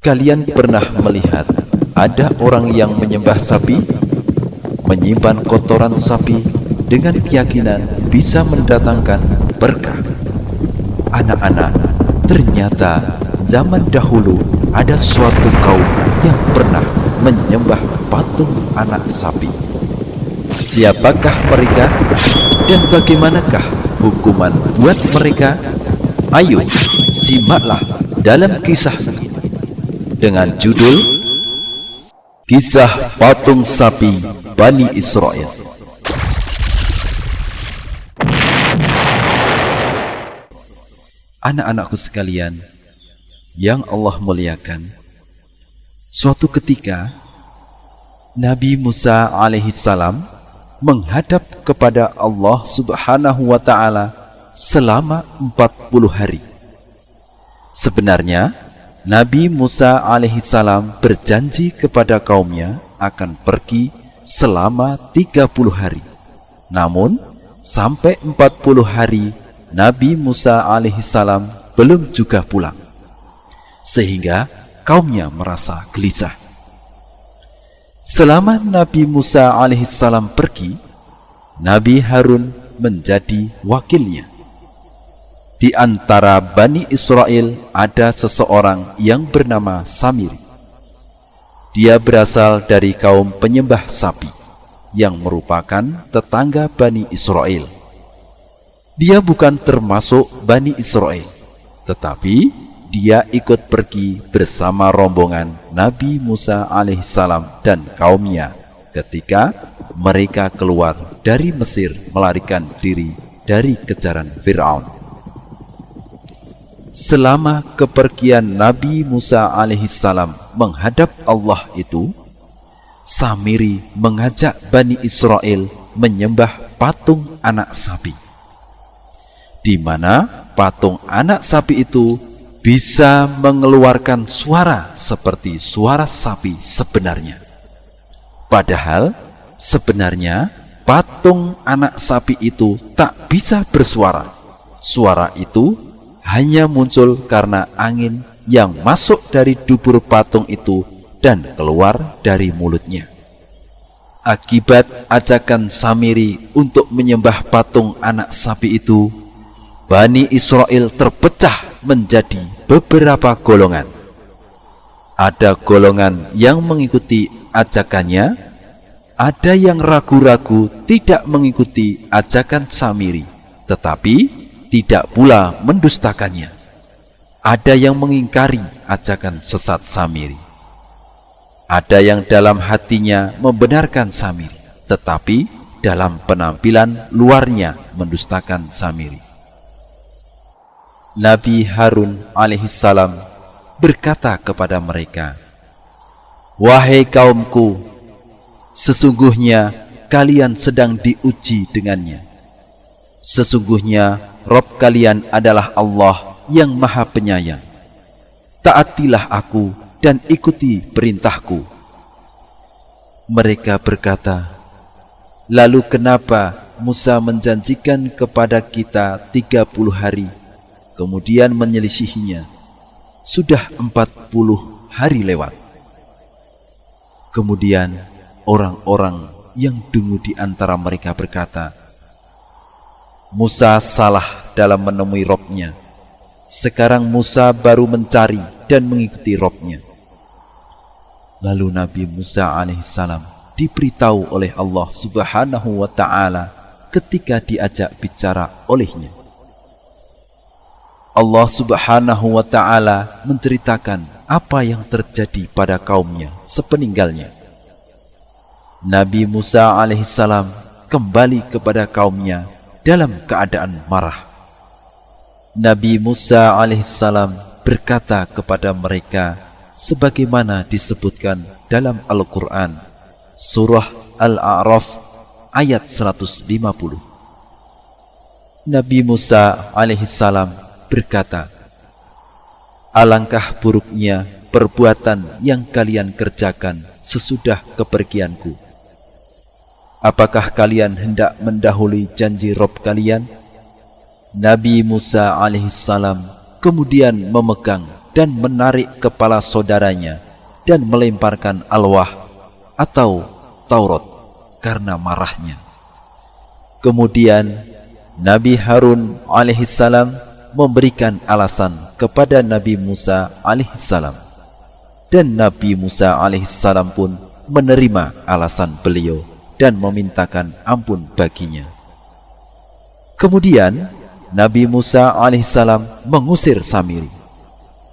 Kalian pernah melihat ada orang yang menyembah sapi, menyimpan kotoran sapi dengan keyakinan bisa mendatangkan berkah. Anak-anak, ternyata zaman dahulu ada suatu kaum yang pernah menyembah patung anak sapi. Siapakah mereka dan bagaimanakah hukuman buat mereka? Ayo, simaklah dalam kisah ini dengan judul Kisah Patung Sapi Bani Israel. Anak-anakku sekalian yang Allah muliakan, suatu ketika Nabi Musa alaihissalam menghadap kepada Allah subhanahu wa ta'ala selama 40 hari. Sebenarnya Nabi Musa alaihissalam berjanji kepada kaumnya akan pergi selama 30 hari. Namun sampai 40 hari Nabi Musa alaihissalam belum juga pulang, sehingga kaumnya merasa gelisah. Selama Nabi Musa alaihissalam pergi, Nabi Harun menjadi wakilnya. Di antara Bani Israel ada seseorang yang bernama Samiri. Dia berasal dari kaum penyembah sapi yang merupakan tetangga Bani Israel. Dia bukan termasuk Bani Israel, tetapi dia ikut pergi bersama rombongan Nabi Musa alaihissalam dan kaumnya ketika mereka keluar dari Mesir melarikan diri dari kejaran Fir'aun. Selama kepergian Nabi Musa alaihissalam menghadap Allah itu, Samiri mengajak Bani Israel menyembah patung anak sapi, di mana patung anak sapi itu bisa mengeluarkan suara seperti suara sapi sebenarnya. Padahal sebenarnya patung anak sapi itu tak bisa bersuara. Suara itu hanya muncul karena angin yang masuk dari dubur patung itu dan keluar dari mulutnya. Akibat ajakan Samiri untuk menyembah patung anak sapi itu, Bani Israel terpecah menjadi beberapa golongan. Ada golongan yang mengikuti ajakannya, ada yang ragu-ragu tidak mengikuti ajakan Samiri, tetapi tidak pula mendustakannya. Ada yang mengingkari ajakan sesat Samiri. Ada yang dalam hatinya membenarkan Samiri, tetapi dalam penampilan luarnya mendustakan Samiri. Nabi Harun alaihissalam berkata kepada mereka, "Wahai kaumku, sesungguhnya kalian sedang diuji dengannya. Sesungguhnya Rabb kalian adalah Allah yang Maha Penyayang. Taatilah aku dan ikuti perintahku." Mereka berkata, "Lalu kenapa Musa menjanjikan kepada kita 30 hari, kemudian menyelisihinya? Sudah 40 hari lewat." Kemudian orang-orang yang dungu di antara mereka berkata, "Musa salah dalam menemui Robnya. Sekarang Musa baru mencari dan mengikuti Robnya." Lalu Nabi Musa alaihissalam diberitahu oleh Allah subhanahu wa ta'ala ketika diajak bicara olehnya. Allah subhanahu wa ta'ala menceritakan apa yang terjadi pada kaumnya sepeninggalnya. Nabi Musa alaihissalam kembali kepada kaumnya dalam keadaan marah. Nabi Musa alaihissalam berkata kepada mereka sebagaimana disebutkan dalam Al-Quran, Surah Al-A'raf ayat 150. Nabi Musa alaihissalam berkata, "Alangkah buruknya perbuatan yang kalian kerjakan sesudah kepergianku. Apakah kalian hendak mendahului janji Rabb kalian?" Nabi Musa alaihissalam kemudian memegang dan menarik kepala saudaranya dan melemparkan alwah atau Taurat karena marahnya. Kemudian Nabi Harun alaihissalam memberikan alasan kepada Nabi Musa alaihissalam, dan Nabi Musa alaihissalam pun menerima alasan beliau dan memintakan ampun baginya. Kemudian Nabi Musa alaihissalam mengusir Samiri.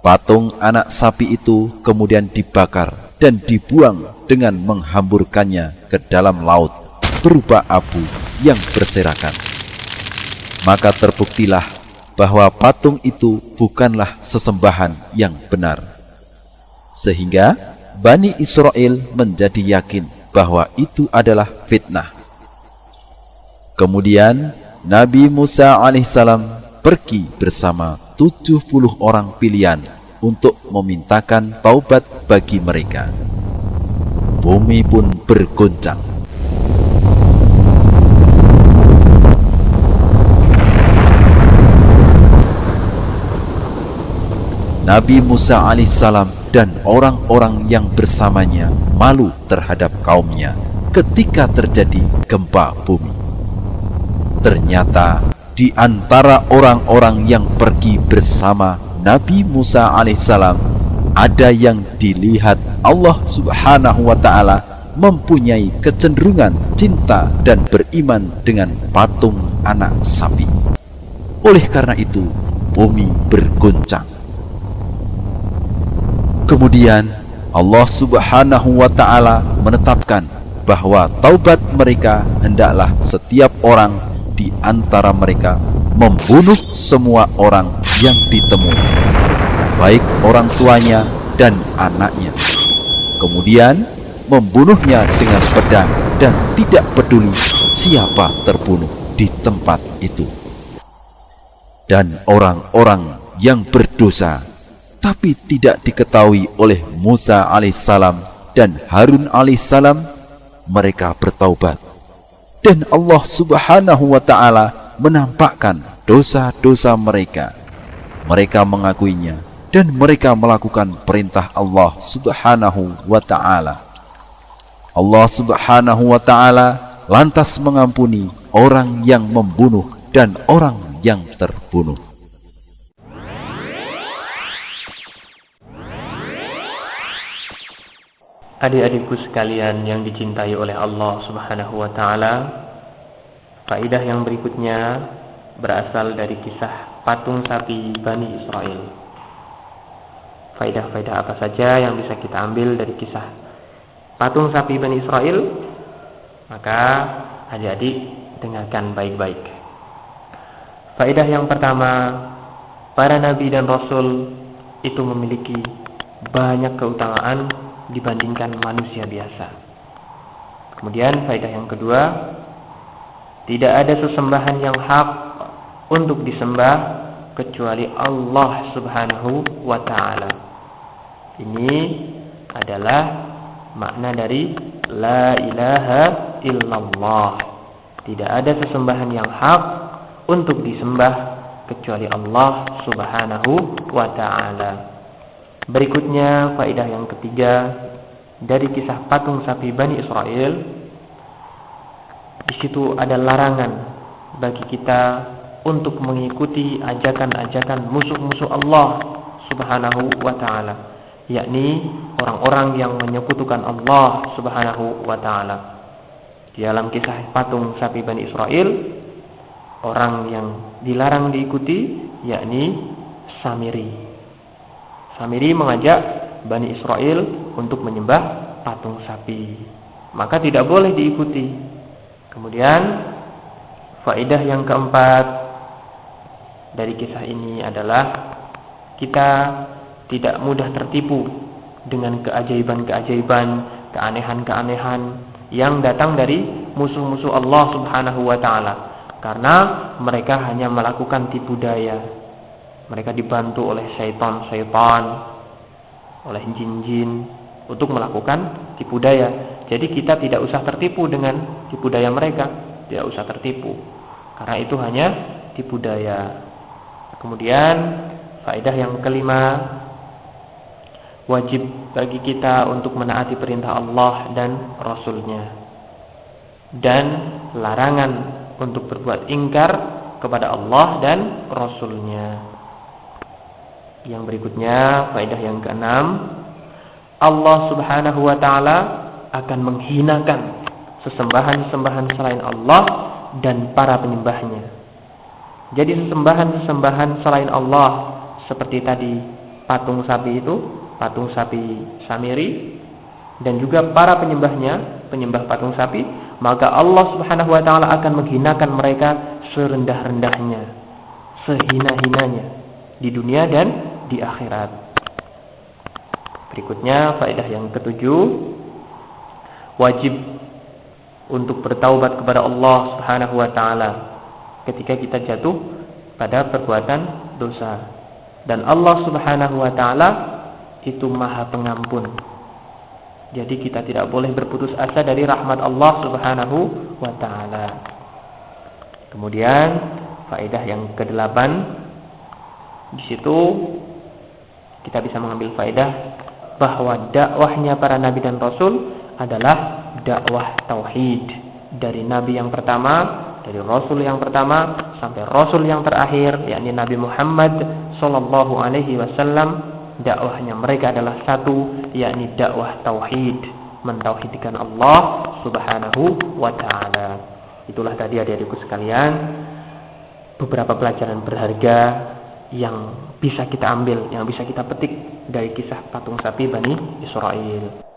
Patung anak sapi itu kemudian dibakar dan dibuang dengan menghamburkannya ke dalam laut berupa abu yang berserakan. Maka terbuktilah bahwa patung itu bukanlah sesembahan yang benar, sehingga Bani Israel menjadi yakin bahwa itu adalah fitnah. Kemudian Nabi Musa alaihissalam pergi bersama 70 orang pilihan untuk memintakan taubat bagi mereka. Bumi pun bergoncang. Nabi Musa alaihissalam dan orang-orang yang bersamanya malu terhadap kaumnya ketika terjadi gempa bumi. Ternyata di antara orang-orang yang pergi bersama Nabi Musa alaihissalam ada yang dilihat Allah subhanahu wa ta'ala mempunyai kecenderungan cinta dan beriman dengan patung anak sapi. Oleh karena itu bumi bergoncang. Kemudian Allah subhanahu wa ta'ala menetapkan bahwa taubat mereka hendaklah setiap orang di antara mereka membunuh semua orang yang ditemui, baik orang tuanya dan anaknya. Kemudian membunuhnya dengan pedang dan tidak peduli siapa terbunuh di tempat itu. Dan orang-orang yang berdosa tapi tidak diketahui oleh Musa alaihissalam dan Harun alaihissalam, mereka bertaubat. Dan Allah subhanahu wa ta'ala menampakkan dosa-dosa mereka. Mereka mengakuinya dan mereka melakukan perintah Allah subhanahu wa ta'ala. Allah subhanahu wa ta'ala lantas mengampuni orang yang membunuh dan orang yang terbunuh. Adik-adikku sekalian yang dicintai oleh Allah subhanahu wa ta'ala, faedah yang berikutnya berasal dari kisah patung sapi Bani Israel. Faedah-faedah apa saja yang bisa kita ambil dari kisah patung sapi Bani Israel? Maka adik-adik dengarkan baik-baik. Faedah yang pertama, para nabi dan rasul itu memiliki banyak keutamaan dibandingkan manusia biasa. Kemudian faedah yang kedua, tidak ada sesembahan yang hak untuk disembah kecuali Allah subhanahu wa ta'ala. Ini adalah makna dari la ilaha illallah. Tidak ada sesembahan yang hak untuk disembah kecuali Allah subhanahu wa ta'ala. Berikutnya faedah yang ketiga dari kisah patung sapi Bani Israel. Di situ ada larangan bagi kita untuk mengikuti ajakan-ajakan musuh-musuh Allah subhanahu wa ta'ala, yakni orang-orang yang menyekutukan Allah subhanahu wa ta'ala. Di dalam kisah patung sapi Bani Israel, orang yang dilarang diikuti yakni Samiri. Samiri mengajak Bani Israel untuk menyembah patung sapi, maka tidak boleh diikuti. Kemudian faedah yang keempat dari kisah ini adalah kita tidak mudah tertipu dengan keajaiban-keajaiban, keanehan-keanehan yang datang dari musuh-musuh Allah subhanahu wa ta'ala, karena mereka hanya melakukan tipu daya. Mereka dibantu oleh syaitan-syaitan, oleh jin-jin untuk melakukan tipu daya. Jadi kita tidak usah tertipu dengan tipu daya mereka, tidak usah tertipu, karena itu hanya tipu daya. Kemudian faedah yang kelima wajib bagi kita untuk menaati perintah Allah dan Rasul-Nya, dan larangan untuk berbuat ingkar kepada Allah dan Rasul-Nya. Yang berikutnya, faedah yang keenam, Allah Subhanahu wa ta'ala akan menghinakan sesembahan-sesembahan selain Allah dan para penyembahnya. Jadi sesembahan-sesembahan selain Allah seperti tadi patung sapi itu, patung sapi Samiri, dan juga para penyembahnya, penyembah patung sapi, maka Allah Subhanahu wa ta'ala akan menghinakan mereka serendah-rendahnya, sehina-hinanya di dunia dan di akhirat. Berikutnya, faedah yang ketujuh, wajib untuk bertaubat kepada Allah Subhanahu wa ta'ala ketika kita jatuh pada perbuatan dosa. Dan Allah Subhanahu wa ta'ala itu Maha Pengampun. Jadi kita tidak boleh berputus asa dari rahmat Allah Subhanahu wa ta'ala. Kemudian faedah yang kedelapan, di situ kita bisa mengambil faedah bahwa dakwahnya para nabi dan rasul adalah dakwah tauhid, dari nabi yang pertama, dari rasul yang pertama sampai rasul yang terakhir, yakni Nabi Muhammad sallallahu alaihi wasallam. Dakwahnya mereka adalah satu, yakni dakwah tauhid, mentauhidkan Allah Subhanahu wa ta'ala. Itulah tadi adik-adikku sekalian beberapa pelajaran berharga yang bisa kita ambil, yang bisa kita petik dari kisah patung sapi Bani Israel.